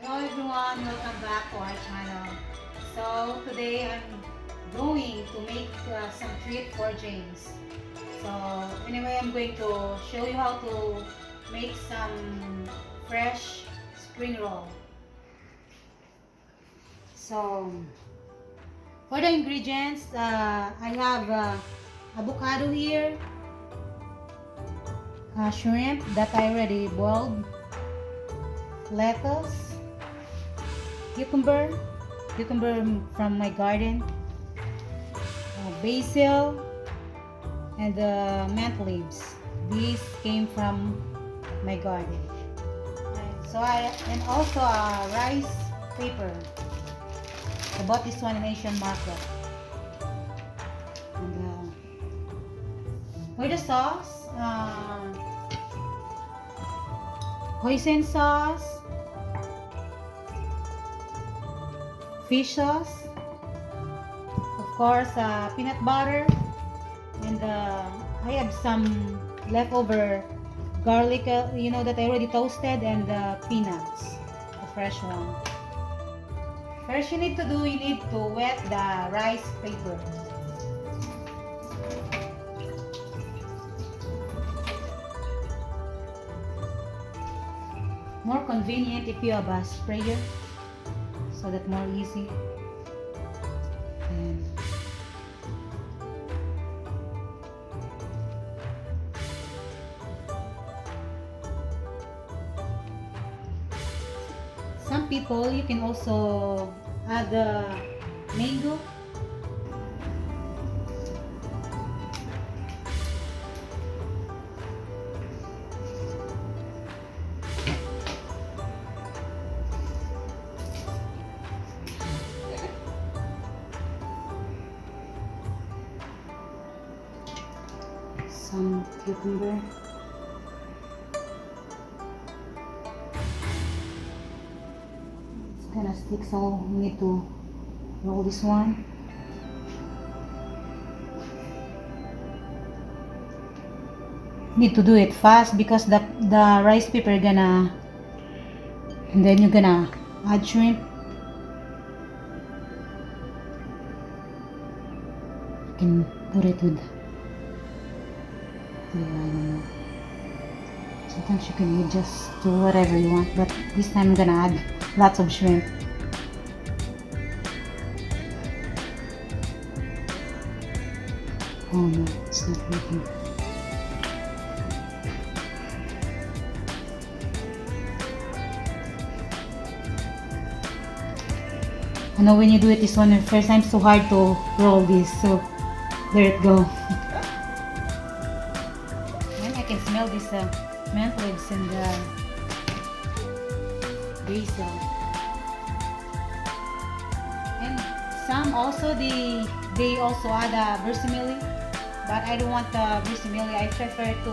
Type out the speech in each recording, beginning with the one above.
Hello everyone, welcome back to our channel. So today I'm going to make some treat for James. So anyway, I'm going to show you how to make some fresh spring roll. So for the ingredients, I have avocado here, shrimp that I already boiled, lettuce, cucumber, from my garden, basil, and mint leaves. These came from my garden. And also a rice paper. I bought this one in Asian market. And for the sauce, hoisin sauce, fish sauce, of course, peanut butter, and I have some leftover garlic, that I already toasted, and peanuts, the fresh one. First, you need to wet the rice paper. More convenient if you have a sprayer, so that more easy. And some people, you can also add mango. Some cucumber. It's gonna stick, so we need to roll this one. Need to do it fast because the rice paper gonna, and then you're gonna add shrimp. You can put it with, I don't know. Sometimes you can adjust to whatever you want, but this time I'm gonna add lots of shrimp. Oh no, it's not working. I know when you do it this one the first time, it's so hard to roll this, so there it go. And I can smell this mint leaves and basil. And some also they also add vermicelli, but I don't want the vermicelli. I prefer to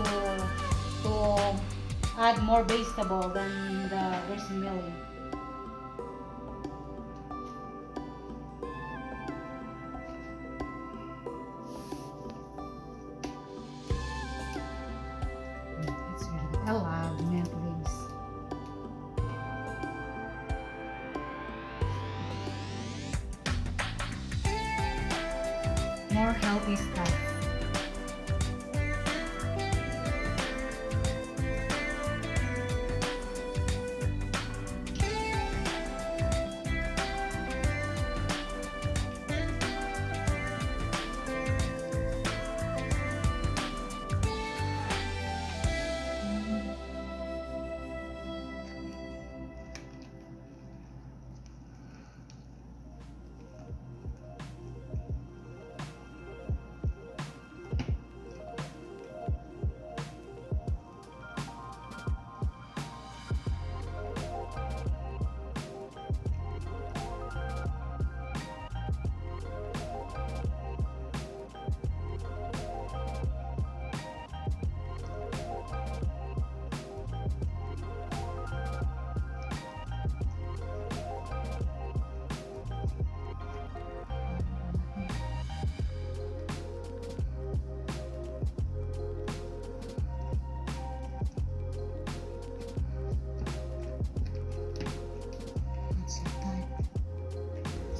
add more vegetable than the vermicelli. It's really good. I love mint leaves. More healthy stuff.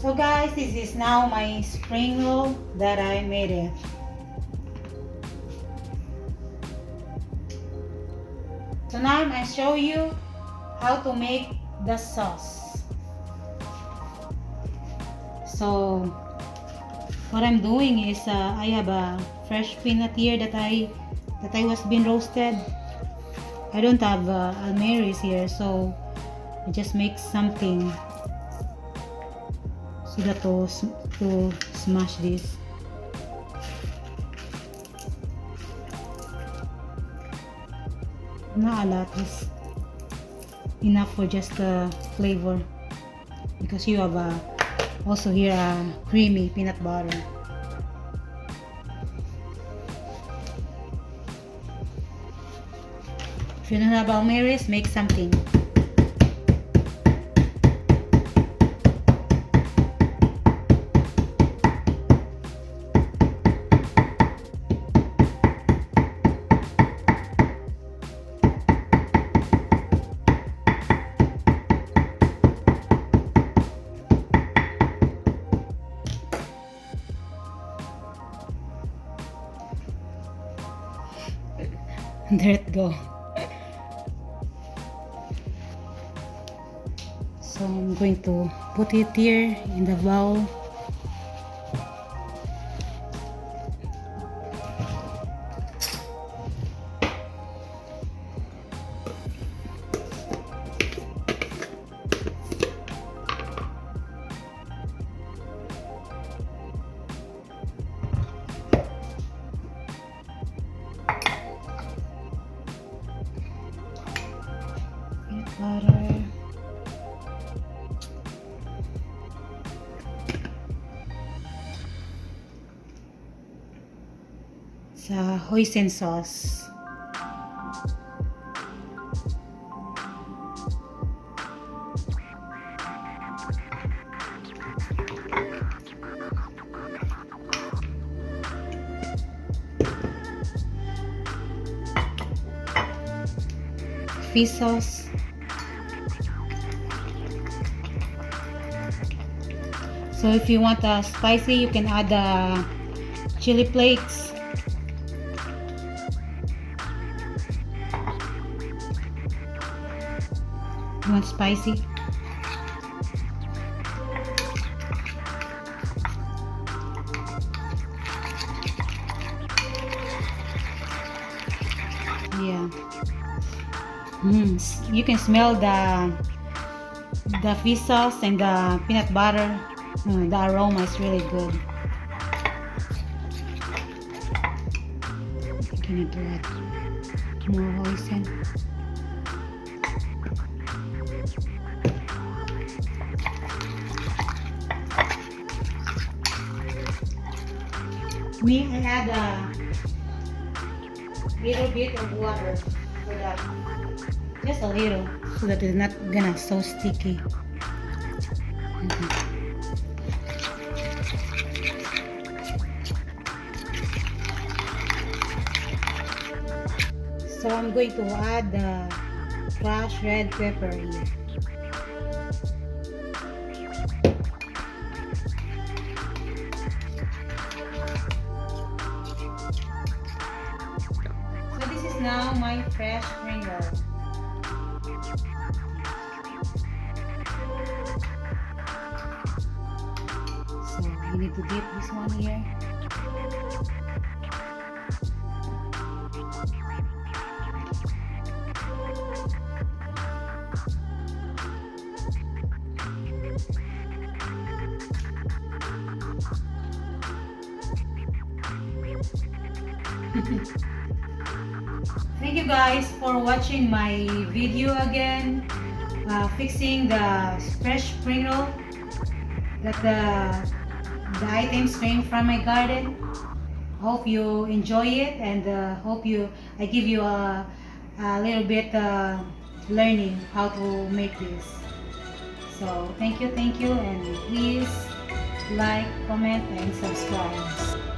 So guys, this is now my spring roll that I made it. So now I'm going to show you how to make the sauce. So what I'm doing is I have a fresh peanut here that I was being roasted. I don't have almaris here, so I just make something so that to smash this. Not a lot, is enough for just the flavor, because you have also here a creamy peanut butter. If you don't have almaris, make something. There it go. So I'm going to put it here in the bowl. Butter. It's a hoisin sauce. Fish sauce. So if you want spicy, you can add chili flakes. You want spicy? Yeah. You can smell the fish sauce and the peanut butter. The aroma is really good. You need to add more hoisin. Me, I add a little bit of water for that. Just a little, so that it's not gonna so sticky. So I'm going to add the crushed red pepper here. So this is now my fresh spring roll. So you need to dip this one here. Thank you guys for watching my video again, fixing the fresh spring roll that the items came from my garden. Hope you enjoy it, and I give you a little bit learning how to make this. So thank you, and please like, comment, and subscribe.